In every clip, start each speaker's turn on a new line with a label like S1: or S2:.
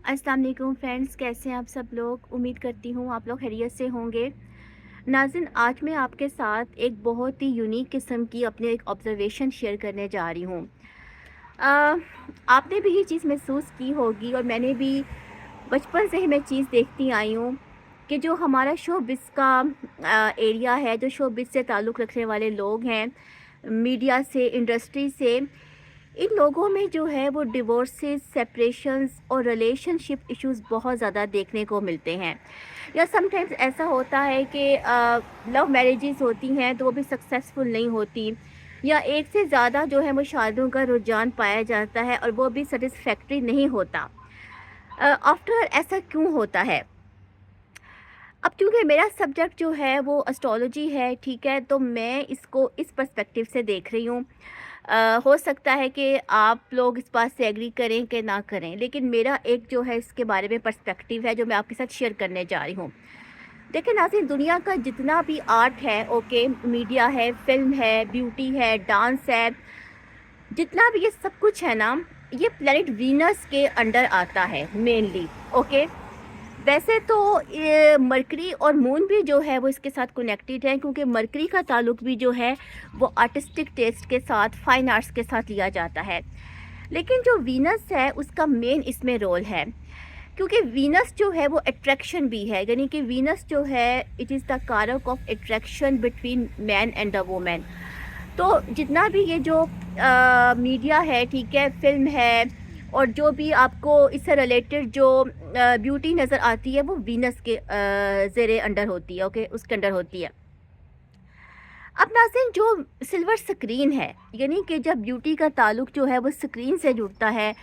S1: अस्सलाम वालेकुम फ्रेंड्स, कैसे हैं आप सब लोग। उम्मीद करती हूँ आप लोग खैरियत से होंगे। नाज़रीन, आज मैं आपके साथ एक बहुत ही यूनिक किस्म की अपनी एक ऑब्ज़र्वेशन शेयर करने जा रही हूँ। अ, आपने भी ये चीज़ महसूस की होगी और मैंने भी बचपन से ही मैं चीज़ देखती आई हूँ कि जो हमारा शोबिज़ का एरिया है, जो शोबिज़ से ताल्लुक़ रखने वाले लोग हैं, मीडिया से, इंडस्ट्री से, इन लोगों में जो है वो डिवोर्सेस, सेपरेशंस और रिलेशनशिप इश्यूज बहुत ज़्यादा देखने को मिलते हैं। या समटाइम्स ऐसा होता है कि लव मैरिजेस होती हैं तो वो भी सक्सेसफुल नहीं होती, या एक से ज़्यादा जो है वो शादियों का रुझान पाया जाता है और वो भी सेटिस्फैक्ट्री नहीं होता। आफ्टर ऐसा क्यों होता है? अब क्योंकि मेरा सब्जेक्ट जो है वो एस्ट्रोलॉजी है, ठीक है, तो मैं इसको इस पर्सपेक्टिव से देख रही हूँ। हो सकता है कि आप लोग इस बात से एग्री करें कि ना करें, लेकिन मेरा एक जो है इसके बारे में पर्सपेक्टिव है जो मैं आपके साथ शेयर करने जा रही हूँ। देखिए नाज़रीन, दुनिया का जितना भी आर्ट है, ओके, मीडिया है, फिल्म है, ब्यूटी है, डांस है, जितना भी ये सब कुछ है ना, ये प्लेनेट वीनस के अंडर आता है मेनली। ओके, वैसे तो ये मरकरी और मून भी जो है वो इसके साथ कनेक्टेड है, क्योंकि मरकरी का ताल्लुक भी जो है वो आर्टिस्टिक टेस्ट के साथ, फाइन आर्ट्स के साथ लिया जाता है। लेकिन जो वीनस है उसका मेन इसमें रोल है, क्योंकि वीनस जो है वो अट्रैक्शन भी है, यानी कि वीनस जो है इट इज़ द कारक of attraction between man and the women. तो जितना भी ये जो मीडिया है, ठीक है, फिल्म है, और जो भी आपको इससे रिलेटेड जो ब्यूटी नज़र आती है वो वीनस के ज़ेरे अंडर होती है, ओके, उसके अंडर होती है। अब नाज़रीन, जो सिल्वर स्क्रीन है, यानी कि जब ब्यूटी का ताल्लुक जो है वो स्क्रीन से जुड़ता है,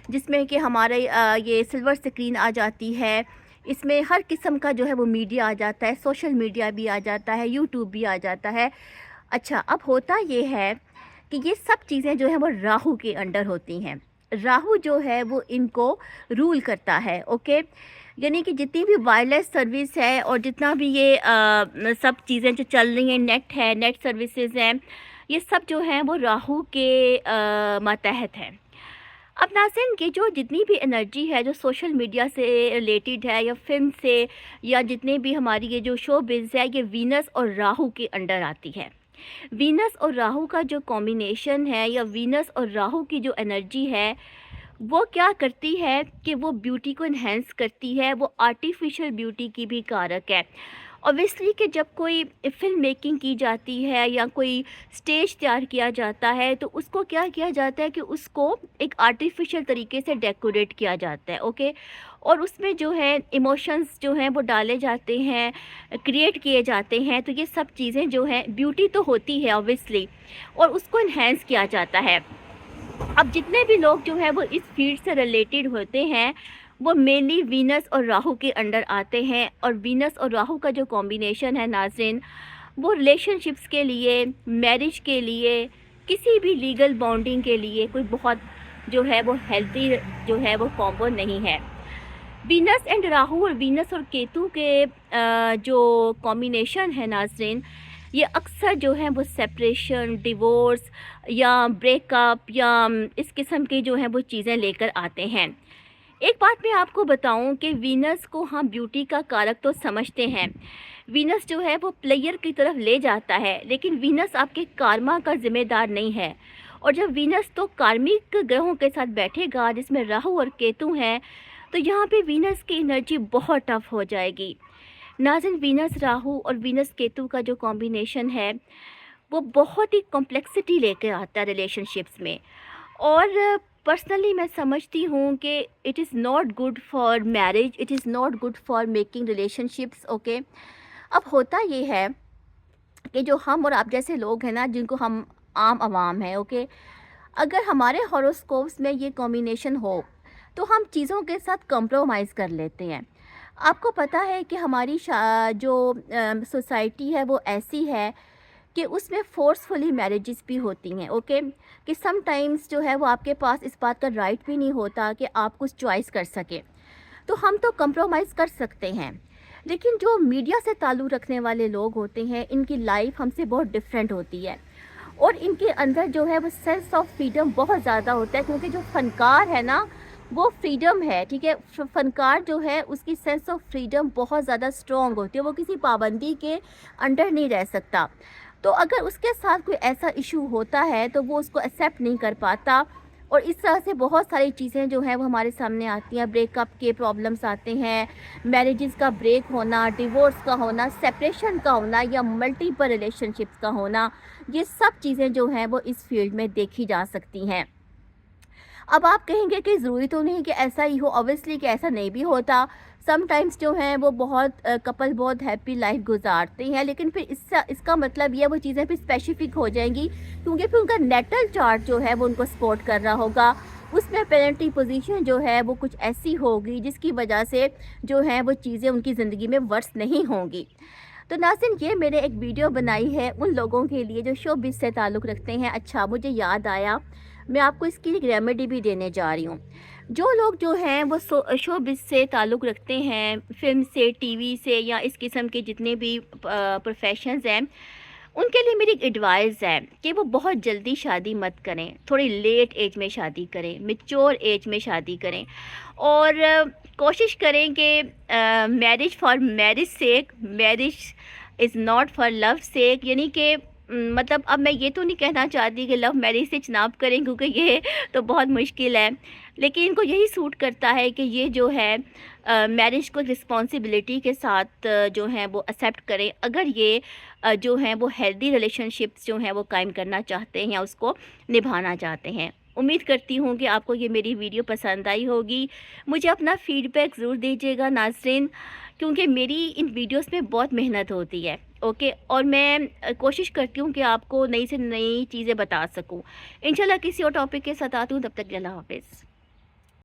S1: जिसमें कि हमारे ये सिल्वर स्क्रीन आ जाती है, इसमें हर किस्म का जो है वो मीडिया आ जाता है, सोशल मीडिया भी आ जाता है, यूट्यूब भी आ जाता है। अच्छा, अब होता ये है कि ये सब चीज़ें जो हैं वो राहु के अंडर होती हैं। राहु जो है वो इनको रूल करता है, ओके। यानी कि जितनी भी वायरलेस सर्विस है और जितना भी ये सब चीज़ें जो चल रही हैं, नेट है, नेट सर्विसेज हैं, ये सब जो हैं वो राहु के मातहत हैं। अब नाज़रीन, ये जो जितनी भी एनर्जी है जो सोशल मीडिया से रिलेटेड है, या फिल्म से, या जितने भी हमारी ये जो शोबिज़ है, ये वीनस और राहु के अंडर आती है। वीनस और राहु का जो कॉम्बिनेशन है, या वीनस और राहु की जो एनर्जी है, वो क्या करती है कि वो ब्यूटी को इन्हेंस करती है, वो आर्टिफिशियल ब्यूटी की भी कारक है। ऑब्वियसली कि जब कोई फ़िल्म मेकिंग की जाती है या कोई स्टेज तैयार किया जाता है, तो उसको क्या किया जाता है कि उसको एक आर्टिफिशियल तरीके से डेकोरेट किया जाता है, ओके। और उसमें जो है इमोशंस जो हैं वो डाले जाते हैं, क्रिएट किए जाते हैं, तो ये सब चीज़ें जो हैं ब्यूटी तो होती है ऑब्वियसली, और उसको इन्हेंस किया जाता है। अब जितने भी लोग जो हैं वो इस फील्ड से रिलेटेड होते हैं, वो मेनली वीनस और राहु के अंडर आते हैं। और वीनस और राहु का जो कॉम्बिनेशन है नाज़रीन, वो रिलेशनशिप्स के लिए, मैरिज के लिए, किसी भी लीगल बॉन्डिंग के लिए कोई बहुत जो है वो हेल्दी जो है वो कॉम्बो नहीं है। वीनस एंड राहु और वीनस और केतु के जो कॉम्बिनेशन है नाज़रीन, ये अक्सर जो है वो सेपरेशन, डिवोर्स या ब्रेकअप या इस किस्म की जो है वो चीज़ें लेकर आते हैं। एक बात मैं आपको बताऊं कि वीनस को हम ब्यूटी का कारक तो समझते हैं, वीनस जो है वो प्लेयर की तरफ ले जाता है, लेकिन वीनस आपके कार्मा का ज़िम्मेदार नहीं है। और जब वीनस तो कार्मिक ग्रहों के साथ बैठेगा, जिसमें राहु और केतु हैं, तो यहाँ पे वीनस की एनर्जी बहुत टफ हो जाएगी। नाज़रीन, वीनस राहु और वीनस केतु का जो कॉम्बिनेशन है वो बहुत ही कॉम्प्लेक्सिटी लेके आता है रिलेशनशिप्स में। और पर्सनली मैं समझती हूँ कि it is not good for marriage, it is not good for making relationships, okay. अब होता ये है कि जो हम और आप जैसे लोग हैं ना, जिनको हम आम आवाम हैं, ओके, अगर हमारे हॉरोस्कोप्स में ये कॉम्बिनेशन हो तो हम चीज़ों के साथ कंप्रोमाइज़ कर लेते हैं। आपको पता है कि हमारी जो सोसाइटी है वो ऐसी है कि उसमें फ़ोर्सफुली मैरिजेस भी होती हैं, ओके, कि समटाइम्स जो है वो आपके पास इस बात का राइट भी नहीं होता कि आप कुछ चॉइस कर सकें, तो हम तो कंप्रोमाइज़ कर सकते हैं। लेकिन जो मीडिया से ताल्लुक़ रखने वाले लोग होते हैं, इनकी लाइफ हमसे बहुत डिफरेंट होती है, और इनके अंदर जो है वो सेंस ऑफ फ्रीडम बहुत ज़्यादा होता है, क्योंकि जो फ़नकार है ना, وہ فریڈم ہے، ٹھیک ہے؟ فنکار جو ہے اس کی سینس آف فریڈم بہت زیادہ اسٹرانگ ہوتی ہے، وہ کسی پابندی کے انڈر نہیں رہ سکتا۔ تو اگر اس کے ساتھ کوئی ایسا ایشو ہوتا ہے تو وہ اس کو ایکسیپٹ نہیں کر پاتا، اور اس طرح سے بہت ساری چیزیں جو ہیں وہ ہمارے سامنے آتی ہیں۔ بریک اپ کے پرابلمس آتے ہیں، میریجز کا بریک ہونا، ڈیورس کا ہونا، سیپریشن کا ہونا، یا ملٹیپل ریلیشن شپس کا ہونا، یہ سب چیزیں جو ہیں وہ اس فیلڈ میں دیکھی جا سکتی ہیں۔ اب آپ کہیں گے کہ ضروری تو نہیں کہ ایسا ہی ہو، اوبویسلی کہ ایسا نہیں بھی ہوتا۔ سم ٹائمز جو ہیں وہ بہت کپل بہت ہیپی لائف گزارتے ہیں، لیکن پھر اس کا مطلب یہ وہ چیزیں پھر اسپیسیفک ہو جائیں گی، کیونکہ پھر ان کا نیٹل چارٹ جو ہے وہ ان کو سپورٹ کر رہا ہوگا۔ اس میں پیرنٹی پوزیشن جو ہے وہ کچھ ایسی ہوگی جس کی وجہ سے جو ہے وہ چیزیں ان کی زندگی میں ورس نہیں ہوں گی۔ تو ناظرین، یہ میں نے ایک ویڈیو بنائی ہے ان لوگوں کے لیے جو شوبز سے تعلق رکھتے ہیں۔ اچھا، مجھے یاد آیا، میں آپ کو اس کی ایک ریمیڈی بھی دینے جا رہی ہوں۔ جو لوگ جو ہیں وہ شوبز سے تعلق رکھتے ہیں، فلم سے، ٹی وی سے، یا اس قسم کے جتنے بھی پروفیشنز ہیں، ان کے لیے میری ایک ایڈوائز ہے کہ وہ بہت جلدی شادی مت کریں، تھوڑی لیٹ ایج میں شادی کریں، میچور ایج میں شادی کریں، اور کوشش کریں کہ marriage for marriage sake, marriage is not for love sake, یعنی کہ مطلب اب میں یہ تو نہیں کہنا چاہتی کہ لو میرج سے چناب کریں، کیونکہ یہ تو بہت مشکل ہے، لیکن ان کو یہی سوٹ کرتا ہے کہ یہ جو ہے میرج کو رسپانسبلٹی کے ساتھ جو ہیں وہ ایکسیپٹ کریں، اگر یہ جو ہیں وہ ہیلدی ریلیشن شپس جو ہیں وہ قائم کرنا چاہتے ہیں یا اس کو نبھانا چاہتے ہیں۔ امید کرتی ہوں کہ آپ کو یہ میری ویڈیو پسند آئی ہوگی۔ مجھے اپنا فیڈ بیک ضرور دیجیے گا ناظرین، کیونکہ میری ان ویڈیوز میں بہت محنت ہوتی ہے، اوکے، اور میں کوشش کرتی ہوں کہ آپ کو نئی سے نئی چیزیں بتا سکوں۔ انشاءاللہ کسی اور ٹاپک کے ساتھ آتی ہوں، تب تک اللہ حافظ۔